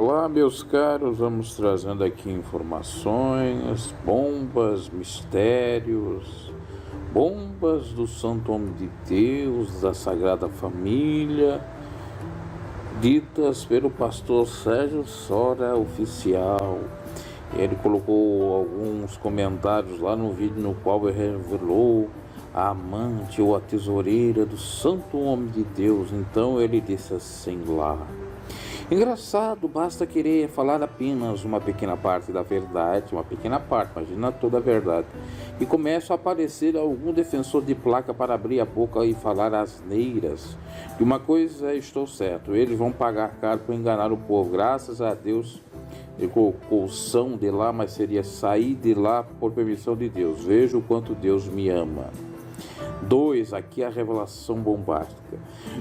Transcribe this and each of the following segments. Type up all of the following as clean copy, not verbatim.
Olá, meus caros, vamos trazendo aqui informações, bombas, mistérios, bombas do Santo Homem de Deus, da Sagrada Família, ditas pelo pastor Sérgio Sora Oficial. Ele colocou alguns comentários lá no vídeo no qual ele revelou a amante ou a tesoureira do Santo Homem de Deus. Então ele disse assim lá: engraçado, basta querer falar apenas uma pequena parte da verdade, uma pequena parte, imagina toda a verdade, e começa a aparecer algum defensor de placa para abrir a boca e falar asneiras. De uma coisa estou certo, eles vão pagar caro por enganar o povo. Graças a Deus ele colocou são de lá, mas seria sair de lá por permissão de Deus. Veja o quanto Deus me ama. 2. Aqui a revelação bombástica.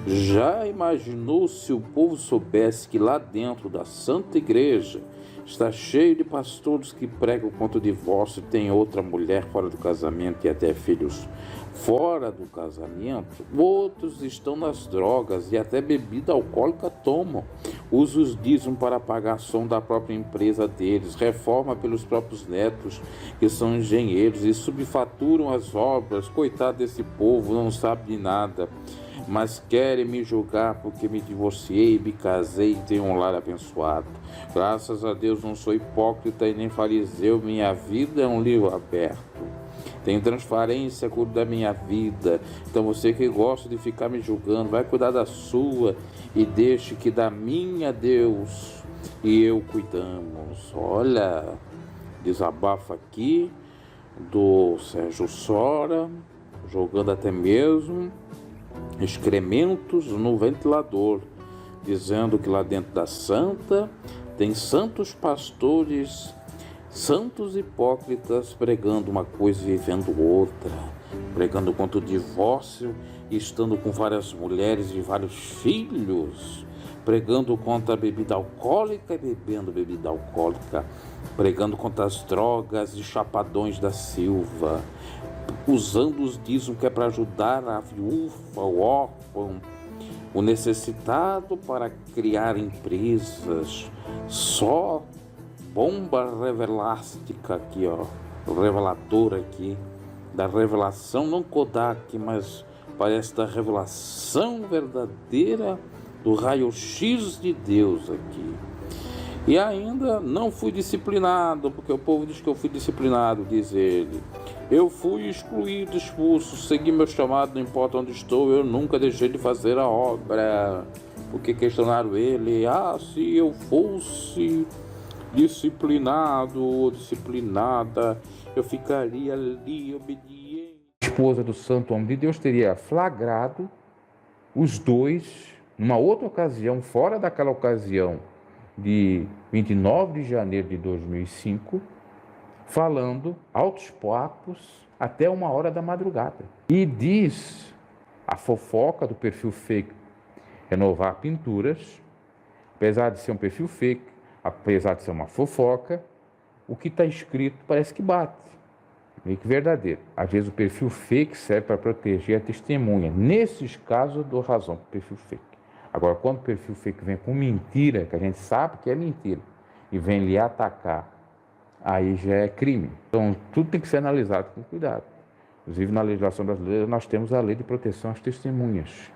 Já imaginou se o povo soubesse que lá dentro da Santa Igreja está cheio de pastores que pregam contra o divórcio, tem outra mulher fora do casamento e até filhos fora do casamento? Outros estão nas drogas e até bebida alcoólica tomam. Usam os dízimos para pagar som da própria empresa deles, reforma pelos próprios netos, que são engenheiros, e subfaturam as obras. Coitado desse povo, não sabe de nada, mas querem me julgar porque me divorciei, me casei e tenho um lar abençoado. Graças a Deus não sou hipócrita e nem fariseu, minha vida é um livro aberto. Tenho transparência, cuido da minha vida. Então você que gosta de ficar me julgando, vai cuidar da sua e deixe que da minha Deus e eu cuidamos. Olha, desabafo aqui do Sérgio Sora, jogando até mesmo excrementos no ventilador, dizendo que lá dentro da santa tem santos pastores, santos hipócritas pregando uma coisa e vivendo outra, pregando contra o divórcio e estando com várias mulheres e vários filhos, pregando contra a bebida alcoólica e bebendo bebida alcoólica, pregando contra as drogas e chapadões da Silva, usando os dízimos que é para ajudar a viúva, o órfão, o necessitado, para criar empresas. Só bomba revelástica aqui, ó, reveladora aqui, da revelação, não Kodak, mas parece da revelação verdadeira do raio-x de Deus aqui. E ainda não fui disciplinado, porque o povo diz que eu fui disciplinado, diz ele. Eu fui excluído, expulso, segui meu chamado, não importa onde estou, eu nunca deixei de fazer a obra. Porque questionaram ele: se eu fosse disciplinado ou disciplinada, eu ficaria ali obediente. A esposa do Santo Homem de Deus teria flagrado os dois, numa outra ocasião, fora daquela ocasião de 29 de janeiro de 2005, falando altos papos até 1h da madrugada. E diz a fofoca do perfil fake Renovar Pinturas, apesar de ser um perfil fake, apesar de ser uma fofoca, o que está escrito parece que bate, meio que verdadeiro. Às vezes o perfil fake serve para proteger a testemunha. Nesses casos eu dou razão para o perfil fake. Agora, quando o perfil fake vem com mentira, que a gente sabe que é mentira, e vem lhe atacar, aí já é crime. Então, tudo tem que ser analisado com cuidado. Inclusive, na legislação brasileira, nós temos a lei de proteção às testemunhas,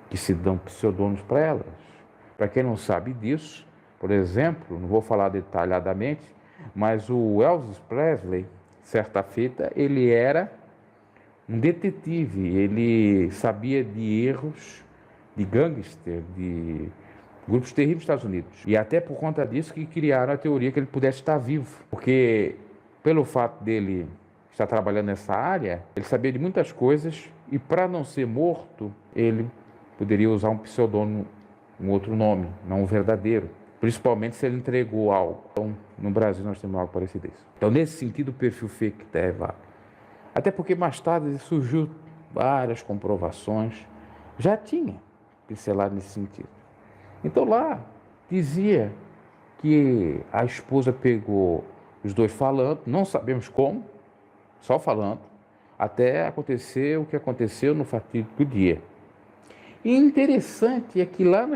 que se dão pseudônimos para elas. Para quem não sabe disso, por exemplo, não vou falar detalhadamente, mas o Elvis Presley, certa feita, ele era um detetive, ele sabia de erros de gangster, de grupos terríveis dos Estados Unidos. E até por conta disso que criaram a teoria que ele pudesse estar vivo. Porque pelo fato dele estar trabalhando nessa área, ele sabia de muitas coisas e para não ser morto, ele poderia usar um pseudônimo, um outro nome, não um verdadeiro. Principalmente se ele entregou algo. Então, no Brasil nós temos algo parecido a isso. Então, nesse sentido, o perfil fake é válido. Até porque mais tarde surgiu várias comprovações. Já tinha pincelado nesse sentido. Então lá dizia que a esposa pegou os dois falando, não sabemos como, só falando, até acontecer o que aconteceu no fatídico dia. E interessante é que lá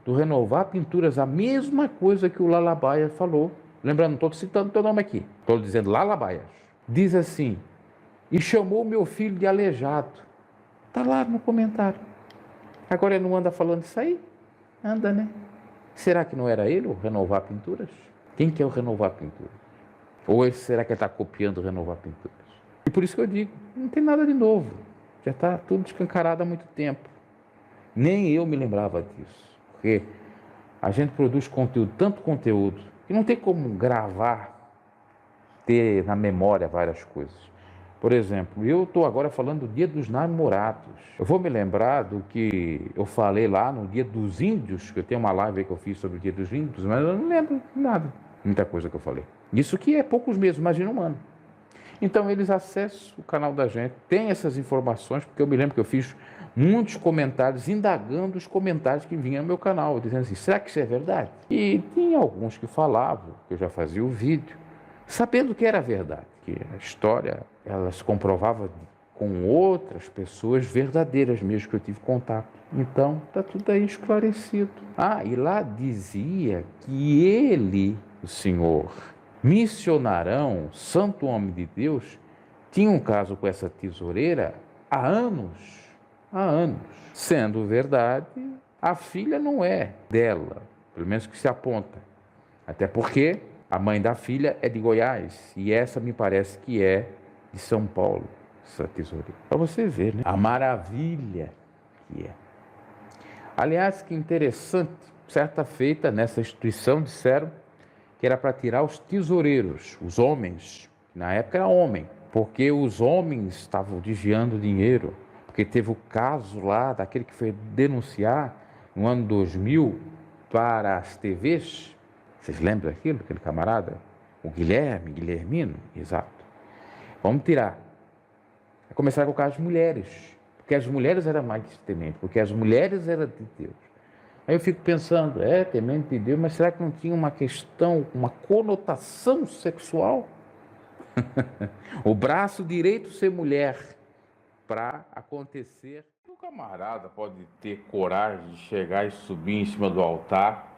do Renovar Pinturas, a mesma coisa que o Lalabaia falou. Lembrando, não estou citando teu nome aqui, estou dizendo Lalabaia. Diz assim: e chamou meu filho de aleijado. Está lá no comentário. Agora ele não anda falando isso aí? Anda, né? Será que não era ele o Renovar Pinturas? Quem que é o Renovar Pinturas? Ou será que ele está copiando o Renovar Pinturas? E por isso que eu digo, não tem nada de novo. Já está tudo escancarado há muito tempo. Nem eu me lembrava disso. Porque a gente produz conteúdo, tanto conteúdo, que não tem como gravar, ter na memória várias coisas. Por exemplo, eu estou agora falando do Dia dos Namorados. Eu vou me lembrar do que eu falei lá no Dia dos Índios, que eu tenho uma live aí que eu fiz sobre o Dia dos Índios, mas eu não lembro nada, muita coisa que eu falei. Isso que é poucos meses, imagina um ano. Então eles acessam o canal da gente, tem essas informações, porque eu me lembro que eu fiz muitos comentários, indagando os comentários que vinham no meu canal, dizendo assim, será que isso é verdade? E tinha alguns que falavam, que eu já fazia o vídeo, sabendo que era verdade, que a história, ela se comprovava com outras pessoas verdadeiras mesmo, que eu tive contato. Então, está tudo aí esclarecido. E lá dizia que ele, o Senhor, missionarão, santo homem de Deus, tinha um caso com essa tesoureira há anos. Sendo verdade, a filha não é dela, pelo menos que se aponta. Até porque a mãe da filha é de Goiás e essa me parece que é de São Paulo, essa tesoureira. Para você ver, né? A maravilha que é. Aliás, que interessante, certa feita nessa instituição disseram que era para tirar os tesoureiros, os homens, na época era homem, porque os homens estavam desviando dinheiro, porque teve o caso lá daquele que foi denunciar no ano 2000 para as TVs, vocês lembram daquilo, aquele camarada? O Guilhermino, exato. Vamos tirar. Vai começar com o caso das mulheres, porque as mulheres eram mais tementes, porque as mulheres eram de Deus. Aí eu fico pensando, temente de Deus, mas será que não tinha uma questão, uma conotação sexual? O braço direito ser mulher para acontecer. O camarada pode ter coragem de chegar e subir em cima do altar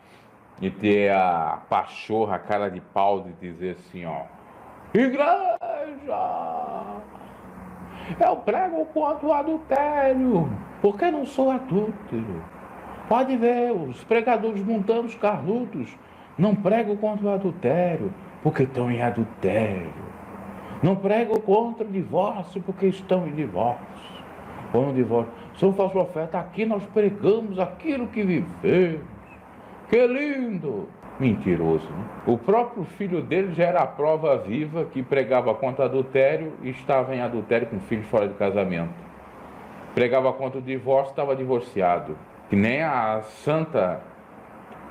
e ter a pachorra, a cara de pau de dizer assim, igreja, eu prego contra o adultério, porque não sou adúltero. Pode ver, os pregadores montando os cardutos não pregam contra o adultério, porque estão em adultério. Não pregam contra o divórcio, porque estão em divórcio. Ou no divórcio. Sou falso profeta, aqui nós pregamos aquilo que vivemos. Que lindo! Mentiroso, né? O próprio filho dele já era a prova viva que pregava contra adultério e estava em adultério com filhos fora de casamento. Pregava contra o divórcio, estava divorciado. Que nem a santa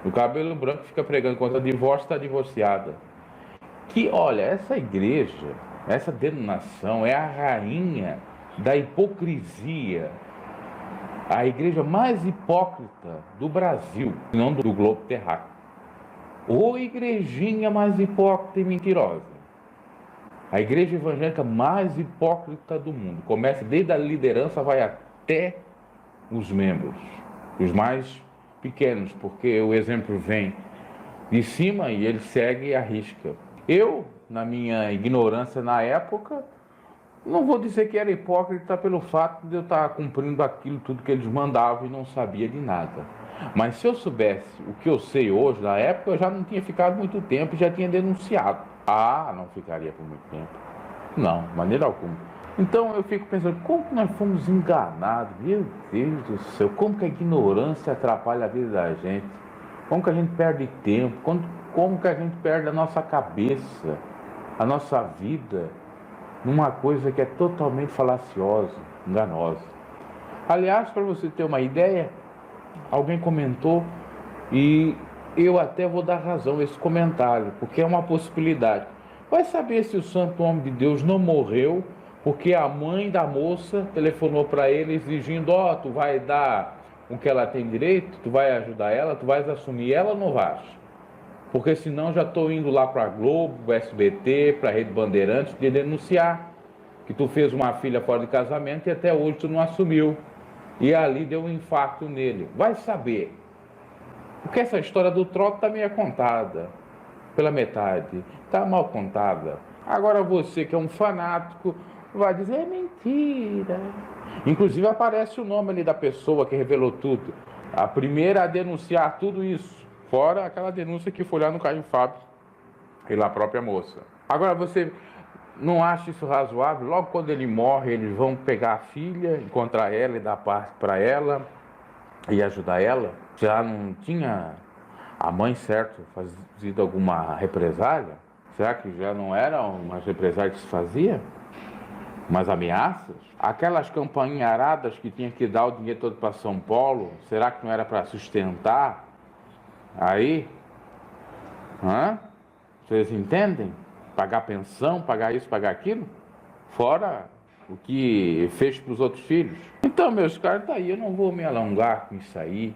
do cabelo branco fica pregando contra o divórcio, está divorciada. Que, olha, essa igreja, essa denominação é a rainha da hipocrisia. A igreja mais hipócrita do Brasil, não do globo terráqueo. Ou igrejinha mais hipócrita e mentirosa. A igreja evangélica mais hipócrita do mundo. Começa desde a liderança, vai até os membros, os mais pequenos, porque o exemplo vem de cima e ele segue e arrisca. Eu, na minha ignorância na época, não vou dizer que era hipócrita pelo fato de eu estar cumprindo aquilo tudo que eles mandavam e não sabia de nada. Mas se eu soubesse o que eu sei hoje, na época, eu já não tinha ficado muito tempo e já tinha denunciado. Não ficaria por muito tempo. Não, de maneira alguma. Então eu fico pensando, como que nós fomos enganados? Meu Deus do céu, como que a ignorância atrapalha a vida da gente? Como que a gente perde tempo? Como que a gente perde a nossa cabeça, a nossa vida, numa coisa que é totalmente falaciosa, enganosa. Aliás, para você ter uma ideia, alguém comentou e eu até vou dar razão a esse comentário, porque é uma possibilidade. Vai saber se o santo homem de Deus não morreu porque a mãe da moça telefonou para ele exigindo, tu vai dar o que ela tem direito, tu vai ajudar ela, tu vais assumir ela ou não vais? Porque senão já estou indo lá para a Globo, SBT, para a Rede Bandeirantes, de denunciar que tu fez uma filha fora de casamento e até hoje tu não assumiu. E ali deu um infarto nele. Vai saber. Porque essa história do trote também é contada pela metade, está mal contada. Agora você que é um fanático vai dizer é mentira. Inclusive aparece o nome ali da pessoa que revelou tudo. A primeira a denunciar tudo isso, fora aquela denúncia que foi lá no Caio Fábio pela própria moça. Agora você não acha isso razoável? Logo quando ele morre, eles vão pegar a filha, encontrar ela e dar parte para ela e ajudar ela? Já não tinha a mãe, certo, fazido alguma represália? Será que já não eram umas represálias que se fazia? Umas ameaças? Aquelas campainhas aradas que tinha que dar o dinheiro todo para São Paulo, será que não era para sustentar? Aí? Vocês entendem? Pagar pensão, pagar isso, pagar aquilo? Fora o que fez para os outros filhos. Então, meus caros, tá aí, eu não vou me alongar com isso aí,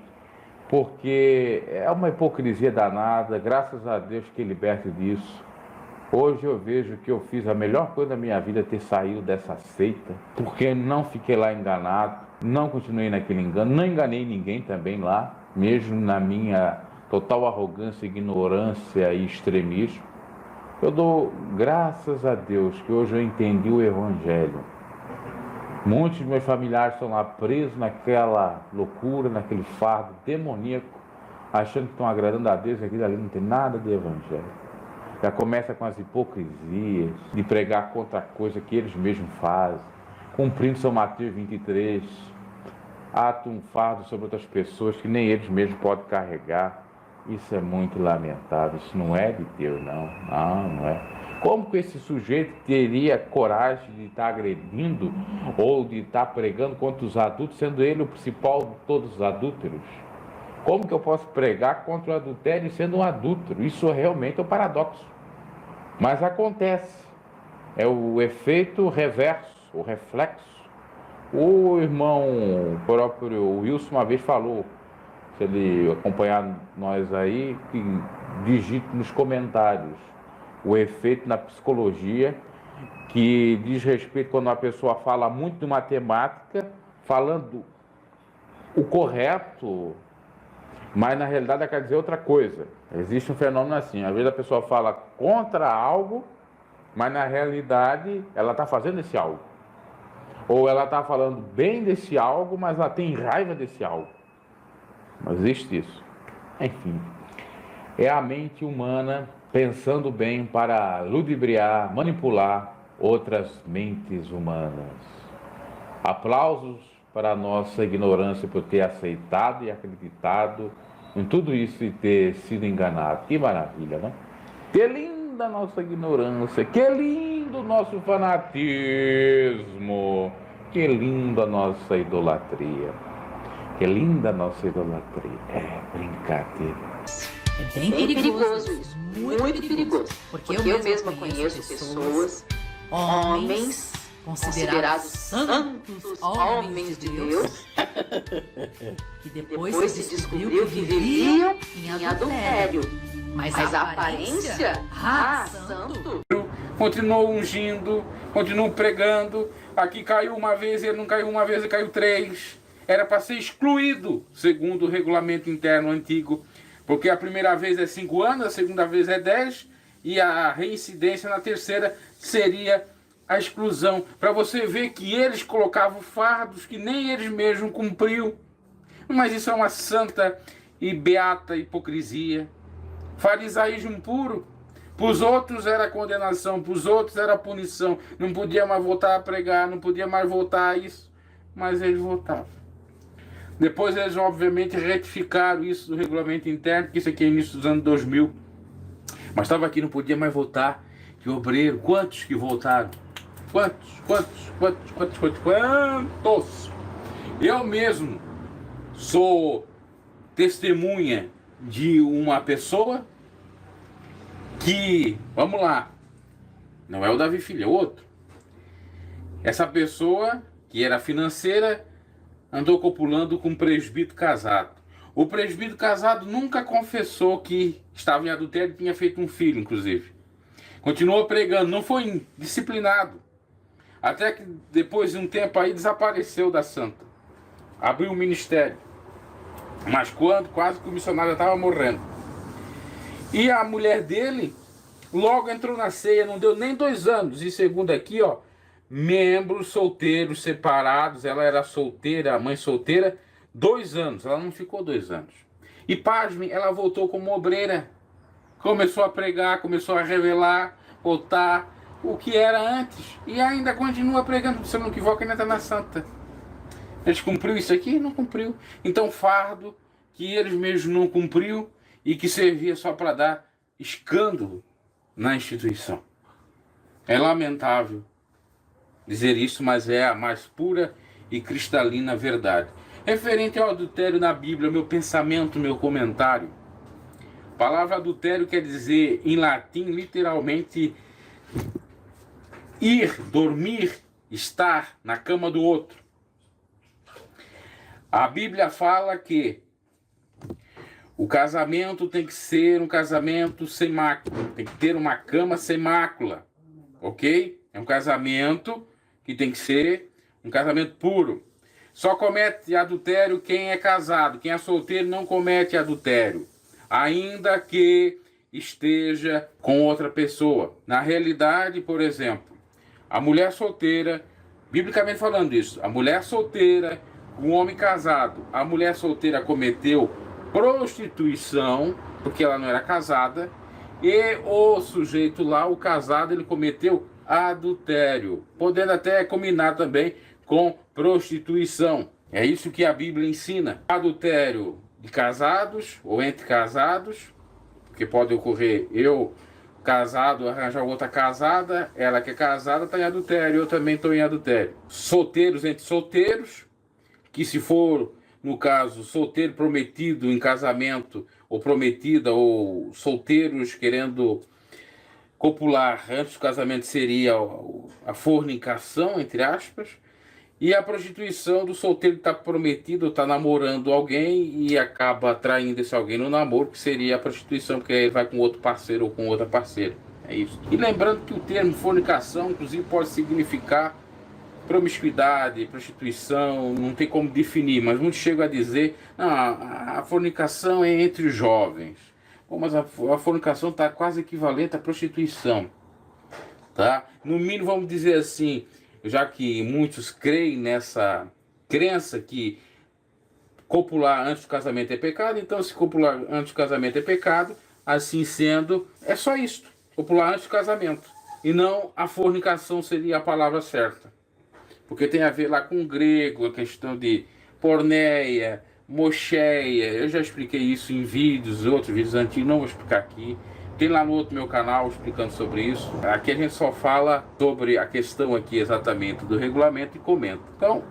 porque é uma hipocrisia danada, graças a Deus que liberte disso. Hoje eu vejo que eu fiz a melhor coisa da minha vida, ter saído dessa seita, porque não fiquei lá enganado, não continuei naquele engano, não enganei ninguém também lá, mesmo na minha total arrogância, ignorância e extremismo. Eu dou graças a Deus que hoje eu entendi o Evangelho. Muitos dos meus familiares estão lá presos naquela loucura, naquele fardo demoníaco, achando que estão agradando a Deus e aquilo ali não tem nada de Evangelho. Já começa com as hipocrisias de pregar contra a coisa que eles mesmos fazem, cumprindo São Mateus 23, atam um fardo sobre outras pessoas que nem eles mesmos podem carregar. Isso é muito lamentável, isso não é de Deus, não é. Como que esse sujeito teria coragem de estar agredindo ou de estar pregando contra os adultos, sendo ele o principal de todos os adúlteros? Como que eu posso pregar contra o adultério sendo um adúltero? Isso realmente é um paradoxo. Mas acontece. É o efeito reverso, o reflexo. O irmão próprio Wilson uma vez falou, se ele acompanhar nós aí, que digite nos comentários o efeito na psicologia, que diz respeito quando uma pessoa fala muito de matemática, falando o correto, mas na realidade ela quer dizer outra coisa. Existe um fenômeno assim, às vezes a pessoa fala contra algo, mas na realidade ela está fazendo esse algo. Ou ela está falando bem desse algo, mas ela tem raiva desse algo. Não existe isso. Enfim, é a mente humana pensando bem para ludibriar, manipular outras mentes humanas. Aplausos para a nossa ignorância por ter aceitado e acreditado em tudo isso e ter sido enganado. Que maravilha, né? Que linda a nossa ignorância, que lindo o nosso fanatismo, que linda a nossa idolatria. Que linda a nossa idolatria. É brincadeira. É bem perigoso isso, muito perigoso. Porque eu mesma conheço pessoas, homens considerados santos homens de Deus, que depois se descobriu que viviam em adultério. Mas a aparência, santo. Continuou ungindo, continuou pregando. Aqui caiu uma vez, ele não caiu uma vez, ele caiu 3. Era para ser excluído, segundo o regulamento interno antigo. Porque a primeira vez é 5 anos, a segunda vez é 10, e a reincidência na terceira seria a exclusão. Para você ver que eles colocavam fardos que nem eles mesmos cumpriam. Mas isso é uma santa e beata hipocrisia. Farisaísmo puro. Para os outros era condenação, para os outros era punição. Não podia mais voltar a pregar, não podia mais voltar a isso. Mas eles voltavam. Depois eles, obviamente, retificaram isso do regulamento interno, que isso aqui é início dos anos 2000. Mas estava aqui, não podia mais votar. Que obreiro, quantos que votaram? Quantos? Eu mesmo sou testemunha de uma pessoa que, vamos lá, não é o Davi Filho, é outro. Essa pessoa, que era financeira, andou copulando com um presbítero casado. O presbítero casado nunca confessou que estava em adultério e tinha feito um filho, inclusive. Continuou pregando, não foi disciplinado. Até que depois de um tempo aí desapareceu da santa. Abriu um ministério. Mas quando quase que o missionário estava morrendo. E a mulher dele logo entrou na ceia, não deu nem 2 anos. E segundo aqui, ó, membros solteiros separados, ela era solteira, a mãe solteira, 2 anos, ela não ficou 2 anos. E pasmem, ela voltou como obreira, começou a pregar, começou a revelar, voltar o que era antes, e ainda continua pregando. Se eu não equivoco, ainda está na santa. Eles cumpriu isso aqui? Não cumpriu. Então fardo que eles mesmos não cumpriu e que servia só para dar escândalo na instituição. É lamentável dizer isso, mas é a mais pura e cristalina verdade. Referente ao adultério na Bíblia, meu pensamento, meu comentário. A palavra adultério quer dizer, em latim, literalmente, ir, dormir, estar na cama do outro. A Bíblia fala que o casamento tem que ser um casamento sem mácula, tem que ter uma cama sem mácula, ok? É um casamento que tem que ser um casamento puro. Só comete adultério quem é casado, quem é solteiro não comete adultério, ainda que esteja com outra pessoa. Na realidade, por exemplo, a mulher solteira, biblicamente falando isso, a mulher solteira, o homem casado, a mulher solteira cometeu prostituição, porque ela não era casada, e o sujeito lá, o casado, ele cometeu adultério, podendo até combinar também com prostituição. É isso que a Bíblia ensina. Adultério de casados ou entre casados, porque pode ocorrer eu casado arranjar outra casada, ela que é casada está em adultério, eu também estou em adultério. Solteiros entre solteiros, que se for, no caso, solteiro prometido em casamento, ou prometida, ou solteiros querendo copular antes do casamento, seria a fornicação, entre aspas, e a prostituição do solteiro que está prometido, está namorando alguém e acaba traindo esse alguém no namoro, que seria a prostituição, porque ele vai com outro parceiro ou com outra parceira. É isso. E lembrando que o termo fornicação, inclusive, pode significar promiscuidade, prostituição, não tem como definir, mas muitos chegam a dizer, não, a fornicação é entre os jovens. Bom, mas a fornicação está quase equivalente à prostituição, tá? No mínimo, vamos dizer assim, já que muitos creem nessa crença que copular antes do casamento é pecado, então se copular antes do casamento é pecado, assim sendo, é só isto, copular antes do casamento, e não a fornicação seria a palavra certa. Porque tem a ver lá com o grego, a questão de porneia, mocheia. Eu já expliquei isso em vídeos, outros vídeos antigos, não vou explicar aqui. Tem lá no outro meu canal explicando sobre isso. Aqui a gente só fala sobre a questão aqui exatamente do regulamento e comenta. Então,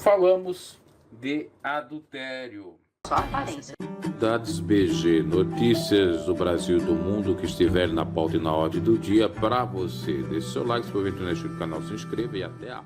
falamos de adultério. Só aparência. Dados BG, notícias do Brasil e do mundo que estiver na pauta e na ordem do dia para você. Deixe seu like, se for no canal, se inscreva e até a